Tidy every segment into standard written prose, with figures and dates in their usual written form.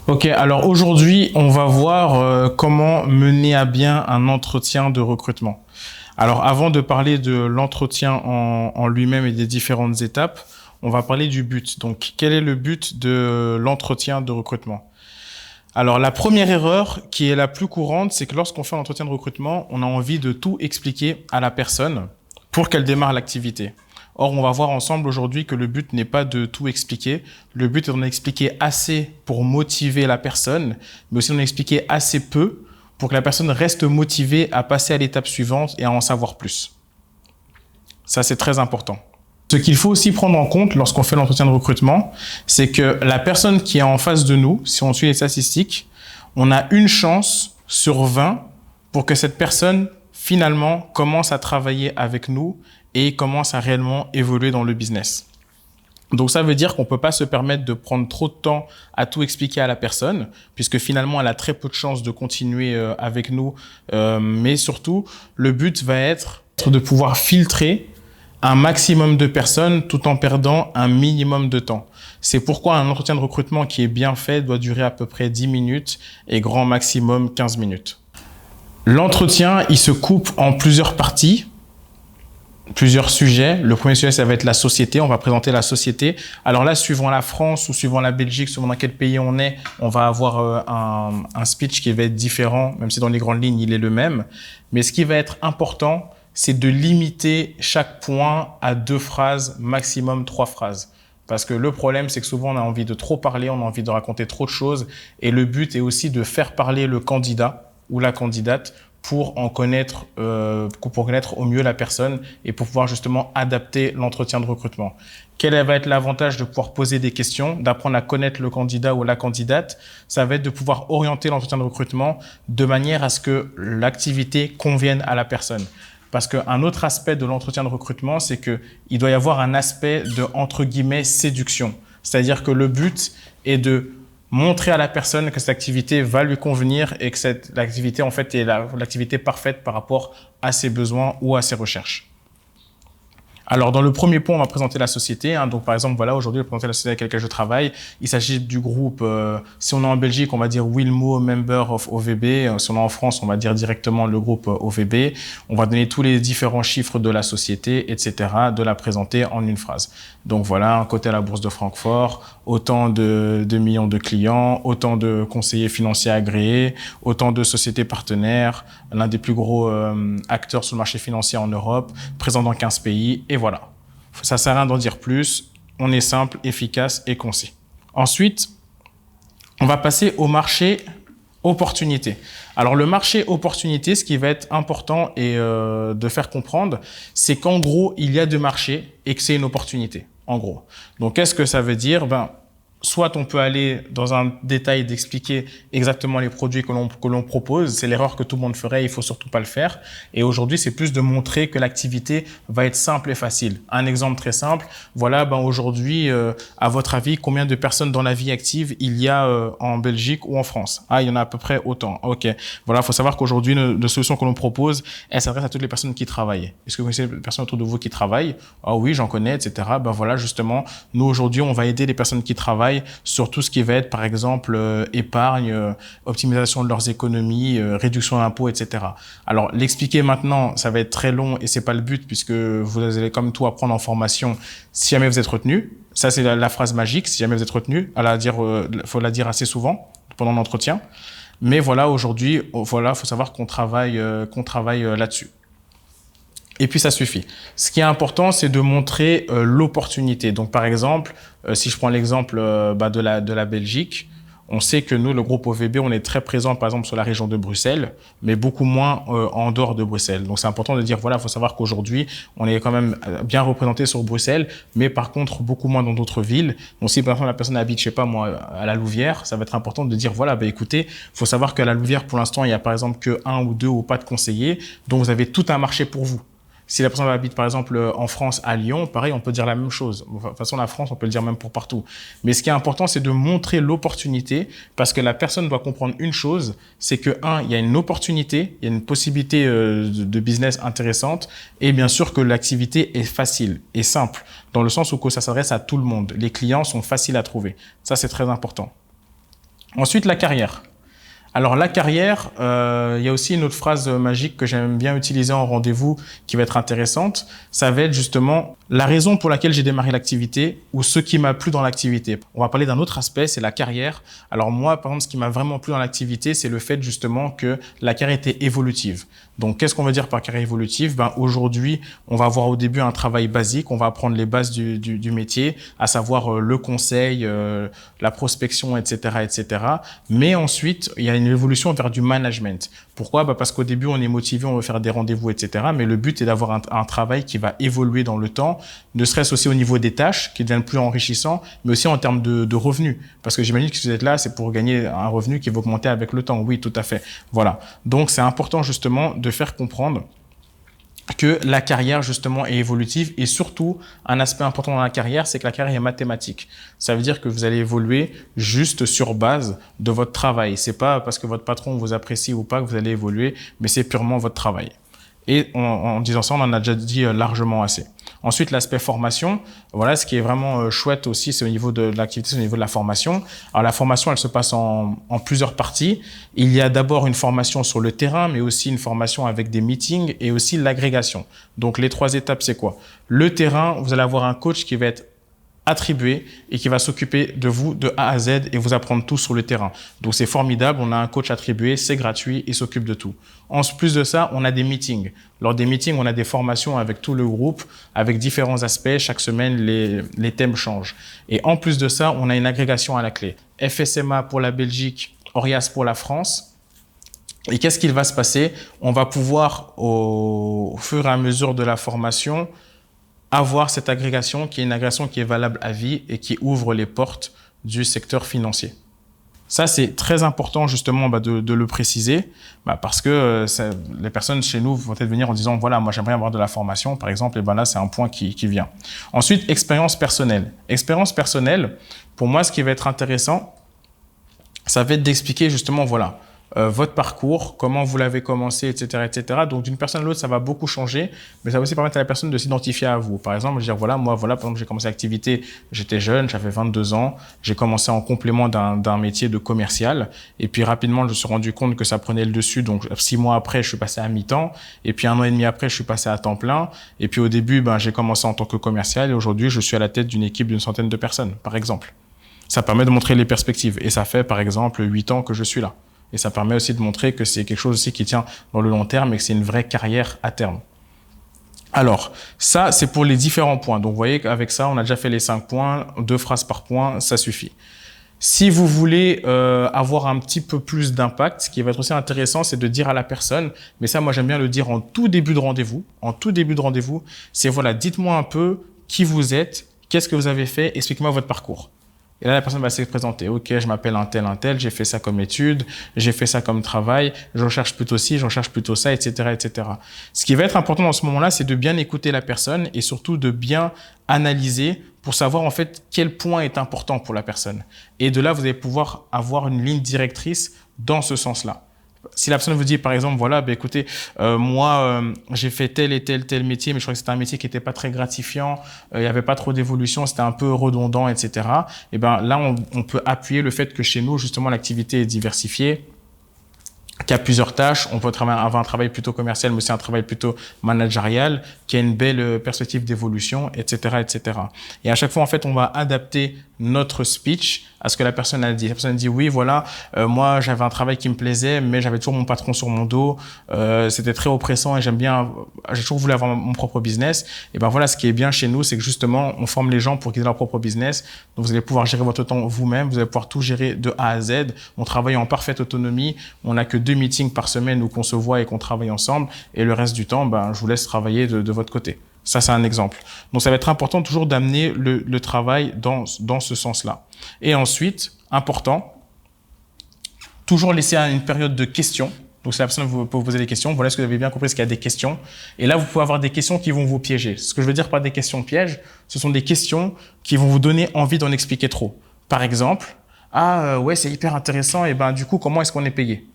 Ok, alors aujourd'hui, on va voir comment mener à bien un entretien de recrutement. Alors avant de parler de l'entretien en lui-même et des différentes étapes, on va parler du but. Donc, quel est le but de l'entretien de recrutement? Alors, la première erreur qui est la plus courante, c'est que lorsqu'on fait un entretien de recrutement, on a envie de tout expliquer à la personne pour qu'elle démarre l'activité. Or, on va voir ensemble aujourd'hui que le but n'est pas de tout expliquer. Le but est d'en expliquer assez pour motiver la personne, mais aussi d'en expliquer assez peu pour que la personne reste motivée à passer à l'étape suivante et à en savoir plus. Ça, c'est très important. Ce qu'il faut aussi prendre en compte lorsqu'on fait l'entretien de recrutement, c'est que la personne qui est en face de nous, si on suit les statistiques, on a une chance sur 20 pour que cette personne, finalement, commence à travailler avec nous et commence à réellement évoluer dans le business. Donc, ça veut dire qu'on peut pas se permettre de prendre trop de temps à tout expliquer à la personne, puisque finalement, elle a très peu de chances de continuer avec nous. Mais surtout, le but va être de pouvoir filtrer un maximum de personnes tout en perdant un minimum de temps. C'est pourquoi un entretien de recrutement qui est bien fait doit durer à peu près 10 minutes et grand maximum 15 minutes. L'entretien, il se coupe en plusieurs parties, plusieurs sujets. Le premier sujet, ça va être la société. On va présenter la société. Alors là, suivant la France ou suivant la Belgique, suivant dans quel pays on est, on va avoir un speech qui va être différent, même si dans les grandes lignes, il est le même. Mais ce qui va être important, c'est de limiter chaque point à 2 phrases, maximum 3 phrases. Parce que le problème, c'est que souvent, on a envie de trop parler, on a envie de raconter trop de choses. Et le but est aussi de faire parler le candidat ou la candidate pour connaître au mieux la personne et pour pouvoir justement adapter l'entretien de recrutement. Quel va être l'avantage de pouvoir poser des questions, d'apprendre à connaître le candidat ou la candidate? Ça va être de pouvoir orienter l'entretien de recrutement de manière à ce que l'activité convienne à la personne. Parce qu'un autre aspect de l'entretien de recrutement, c'est qu'il doit y avoir un aspect de, entre guillemets, séduction. C'est-à-dire que le but est de montrer à la personne que cette activité va lui convenir et que l'activité, en fait, est l'activité parfaite par rapport à ses besoins ou à ses recherches. Alors, dans le premier point, on va présenter la société. Donc, par exemple, voilà, aujourd'hui, je vais présenter la société avec laquelle je travaille. Il s'agit du groupe, si on est en Belgique, on va dire Wilmo Member of OVB. Si on est en France, on va dire directement le groupe OVB. On va donner tous les différents chiffres de la société, etc., de la présenter en une phrase. Donc, voilà, un côté à la bourse de Francfort, autant de millions de clients, autant de conseillers financiers agréés, autant de sociétés partenaires, l'un des plus gros acteurs sur le marché financier en Europe, présent dans 15 pays, et voilà. Ça sert à rien d'en dire plus. On est simple, efficace et concis. Ensuite, on va passer au marché opportunité. Alors, le marché opportunité, ce qui va être important et de faire comprendre, c'est qu'en gros, il y a deux marchés et que c'est une opportunité, en gros. Donc, qu'est-ce que ça veut dire? Soit on peut aller dans un détail d'expliquer exactement les produits que l'on propose. C'est l'erreur que tout le monde ferait, il faut surtout pas le faire. Et aujourd'hui, c'est plus de montrer que l'activité va être simple et facile. Un exemple très simple, voilà, aujourd'hui, à votre avis, combien de personnes dans la vie active il y a en Belgique ou en France? Ah, il y en a à peu près autant. Ok. Voilà, faut savoir qu'aujourd'hui, la solution que l'on propose, elle s'adresse à toutes les personnes qui travaillent. Est-ce que vous connaissez les personnes autour de vous qui travaillent? Ah oui, j'en connais, etc. Voilà, justement, nous aujourd'hui, on va aider les personnes qui travaillent sur tout ce qui va être, par exemple, épargne, optimisation de leurs économies, réduction d'impôts, etc. Alors, l'expliquer maintenant, ça va être très long et c'est pas le but puisque vous allez comme tout apprendre en formation si jamais vous êtes retenu. Ça, c'est la phrase magique. Si jamais vous êtes retenu, faut la dire assez souvent pendant l'entretien. Mais voilà, aujourd'hui, voilà, faut savoir qu'on travaille là-dessus. Et puis, ça suffit. Ce qui est important, c'est de montrer l'opportunité. Donc, par exemple, si je prends l'exemple de la Belgique, on sait que nous, le groupe OVB, on est très présent, par exemple, sur la région de Bruxelles, mais beaucoup moins en dehors de Bruxelles. Donc, c'est important de dire, voilà, il faut savoir qu'aujourd'hui, on est quand même bien représenté sur Bruxelles, mais par contre, beaucoup moins dans d'autres villes. Donc, si par exemple, la personne habite, je sais pas moi, à la Louvière, ça va être important de dire, voilà, écoutez, faut savoir qu'à la Louvière, pour l'instant, il y a par exemple que 1 ou 2 ou pas de conseillers, donc vous avez tout un marché pour vous. Si la personne habite, par exemple, en France, à Lyon, pareil, on peut dire la même chose. De toute façon, la France, on peut le dire même pour partout. Mais ce qui est important, c'est de montrer l'opportunité parce que la personne doit comprendre une chose, c'est que, il y a une opportunité, il y a une possibilité de business intéressante et bien sûr que l'activité est facile et simple dans le sens où ça s'adresse à tout le monde. Les clients sont faciles à trouver. Ça, c'est très important. Ensuite, la carrière. Alors la carrière, il y a aussi une autre phrase magique que j'aime bien utiliser en rendez-vous qui va être intéressante. Ça va être justement la raison pour laquelle j'ai démarré l'activité ou ce qui m'a plu dans l'activité. On va parler d'un autre aspect, c'est la carrière. Alors moi, par exemple, ce qui m'a vraiment plu dans l'activité, c'est le fait justement que la carrière était évolutive. Donc qu'est-ce qu'on veut dire par carrière évolutive? Aujourd'hui, on va avoir au début un travail basique, on va apprendre les bases du métier, à savoir le conseil, la prospection, etc., etc. Mais ensuite, il y a une évolution vers du management. Pourquoi? Parce qu'au début, on est motivé, on veut faire des rendez-vous, etc. Mais le but est d'avoir un travail qui va évoluer dans le temps, ne serait-ce aussi au niveau des tâches, qui deviennent plus enrichissants, mais aussi en termes de revenus. Parce que j'imagine que si vous êtes là, c'est pour gagner un revenu qui va augmenter avec le temps. Oui, tout à fait. Voilà. Donc, c'est important justement de faire comprendre que la carrière justement est évolutive et surtout un aspect important dans la carrière, c'est que la carrière est mathématique. Ça veut dire que vous allez évoluer juste sur base de votre travail. C'est pas parce que votre patron vous apprécie ou pas que vous allez évoluer, mais c'est purement votre travail. Et en disant ça, on en a déjà dit largement assez. Ensuite, l'aspect formation. Voilà, ce qui est vraiment chouette aussi, c'est au niveau de l'activité, c'est au niveau de la formation. Alors, la formation, elle se passe en plusieurs parties. Il y a d'abord une formation sur le terrain, mais aussi une formation avec des meetings et aussi l'agrégation. Donc, les 3 étapes, c'est quoi? Le terrain, vous allez avoir un coach qui va être attribué et qui va s'occuper de vous de A à Z et vous apprendre tout sur le terrain. Donc c'est formidable, on a un coach attribué, c'est gratuit, il s'occupe de tout. En plus de ça, on a des meetings. Lors des meetings, on a des formations avec tout le groupe, avec différents aspects. Chaque semaine, les thèmes changent. Et en plus de ça, on a une agrégation à la clé. FSMA pour la Belgique, Orias pour la France. Et qu'est-ce qu'il va se passer? On va pouvoir, au fur et à mesure de la formation, avoir cette agrégation qui est une agrégation qui est valable à vie et qui ouvre les portes du secteur financier. Ça, c'est très important justement de le préciser parce que les personnes chez nous vont peut-être venir en disant voilà, moi j'aimerais avoir de la formation par exemple, et là c'est un point qui vient. Ensuite, expérience personnelle. Expérience personnelle, pour moi ce qui va être intéressant, ça va être d'expliquer justement voilà, votre parcours, comment vous l'avez commencé, etc., etc. Donc, d'une personne à l'autre, ça va beaucoup changer, mais ça va aussi permettre à la personne de s'identifier à vous. Par exemple, je vais dire, voilà, moi, voilà, par exemple, j'ai commencé l'activité, j'étais jeune, j'avais 22 ans, j'ai commencé en complément d'un métier de commercial, et puis rapidement, je me suis rendu compte que ça prenait le dessus, donc 6 mois après, je suis passé à mi-temps, et puis 1 an et demi après, je suis passé à temps plein, et puis au début, j'ai commencé en tant que commercial, et aujourd'hui, je suis à la tête d'une équipe d'une centaine de personnes, par exemple. Ça permet de montrer les perspectives, et ça fait, par exemple, 8 ans que je suis là. Et ça permet aussi de montrer que c'est quelque chose aussi qui tient dans le long terme et que c'est une vraie carrière à terme. Alors, ça, c'est pour les différents points. Donc, vous voyez qu'avec ça, on a déjà fait les 5 points, 2 phrases par point, ça suffit. Si vous voulez avoir un petit peu plus d'impact, ce qui va être aussi intéressant, c'est de dire à la personne, mais ça, moi, j'aime bien le dire en tout début de rendez-vous. En tout début de rendez-vous, c'est voilà, dites-moi un peu qui vous êtes, qu'est-ce que vous avez fait, expliquez-moi votre parcours. Et là, la personne va se présenter. Ok, je m'appelle un tel, j'ai fait ça comme étude, j'ai fait ça comme travail, je recherche plutôt ci, je recherche plutôt ça, etc., etc. Ce qui va être important dans ce moment-là, c'est de bien écouter la personne et surtout de bien analyser pour savoir en fait quel point est important pour la personne. Et de là, vous allez pouvoir avoir une ligne directrice dans ce sens-là. Si la personne vous dit, par exemple, voilà, écoutez, moi, j'ai fait tel et tel métier, mais je crois que c'était un métier qui n'était pas très gratifiant, il n'y avait pas trop d'évolution, c'était un peu redondant, etc. Et là, on peut appuyer le fait que chez nous, justement, l'activité est diversifiée, qu'il y a plusieurs tâches. On peut avoir un travail plutôt commercial, mais aussi un travail plutôt managérial, qui a une belle perspective d'évolution, etc., etc. Et à chaque fois, en fait, on va adapter notre speech à ce que la personne a dit. La personne a dit, oui, voilà, moi, j'avais un travail qui me plaisait, mais j'avais toujours mon patron sur mon dos. C'était très oppressant et j'ai toujours voulu avoir mon propre business. Et voilà, ce qui est bien chez nous, c'est que justement, on forme les gens pour qu'ils aient leur propre business. Donc, vous allez pouvoir gérer votre temps vous-même. Vous allez pouvoir tout gérer de A à Z. On travaille en parfaite autonomie. On n'a que 2 meetings par semaine où qu'on se voit et qu'on travaille ensemble. Et le reste du temps, je vous laisse travailler de votre côté. Ça, c'est un exemple. Donc, ça va être important toujours d'amener le travail dans ce sens-là. Et ensuite, important, toujours laisser une période de questions. Donc, si la personne peut vous poser des questions, voilà, est-ce que vous avez bien compris qu'il y a des questions? Et là, vous pouvez avoir des questions qui vont vous piéger. Ce que je veux dire par des questions pièges, ce sont des questions qui vont vous donner envie d'en expliquer trop. Par exemple, ouais, c'est hyper intéressant, et du coup, comment est-ce qu'on est payé?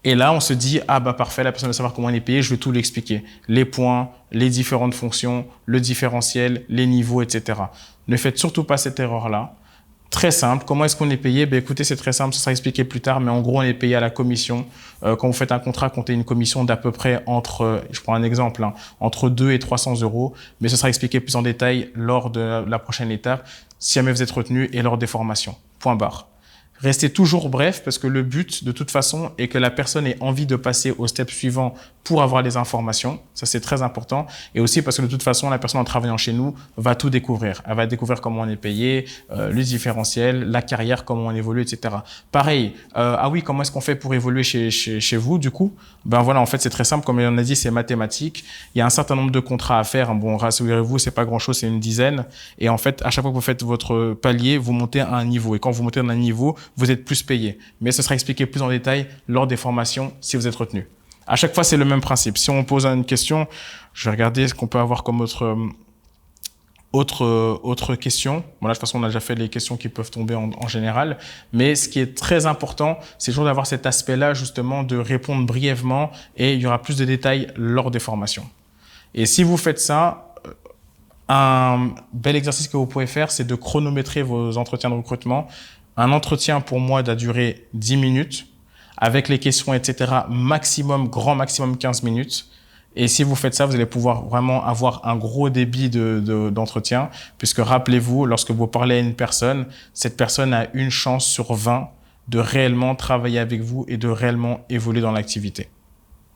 Et là, on se dit, parfait, la personne veut savoir comment on est payé, je vais tout lui expliquer. Les points, les différentes fonctions, le différentiel, les niveaux, etc. Ne faites surtout pas cette erreur-là. Très simple. Comment est-ce qu'on est payé? Ben, écoutez, c'est très simple. Ça sera expliqué plus tard, mais en gros, on est payé à la commission. Quand vous faites un contrat, comptez une commission d'à peu près entre, je prends un exemple, hein, entre 2 et 300 euros. Mais ce sera expliqué plus en détail lors de la prochaine étape, si jamais vous êtes retenu et lors des formations. Point barre. Restez toujours bref parce que le but, de toute façon, est que la personne ait envie de passer au step suivant pour avoir les informations. Ça, c'est très important. Et aussi parce que de toute façon, la personne en travaillant chez nous va tout découvrir. Elle va découvrir comment on est payé, le différentiel, la carrière, comment on évolue, etc. Pareil, ah oui, comment est-ce qu'on fait pour évoluer chez vous, du coup? Ben voilà, en fait, c'est très simple. Comme on a dit, c'est mathématique. Il y a un certain nombre de contrats à faire. Bon, rassurez-vous, c'est pas grand-chose, c'est une dizaine. Et en fait, à chaque fois que vous faites votre palier, vous montez à un niveau. Et quand vous montez à un niveau, vous êtes plus payé. Mais ce sera expliqué plus en détail lors des formations si vous êtes retenu. À chaque fois, c'est le même principe. Si on pose une question, je vais regarder ce qu'on peut avoir comme autre question. Bon, là, de toute façon, on a déjà fait les questions qui peuvent tomber en général. Mais ce qui est très important, c'est toujours d'avoir cet aspect-là, justement, de répondre brièvement et il y aura plus de détails lors des formations. Et si vous faites ça, un bel exercice que vous pouvez faire, c'est de chronométrer vos entretiens de recrutement. Un entretien, pour moi, doit durer 10 minutes. Avec les questions, etc., grand maximum 15 minutes. Et si vous faites ça, vous allez pouvoir vraiment avoir un gros débit d'entretien, puisque rappelez-vous, lorsque vous parlez à une personne, cette personne a une chance sur 20 de réellement travailler avec vous et de réellement évoluer dans l'activité.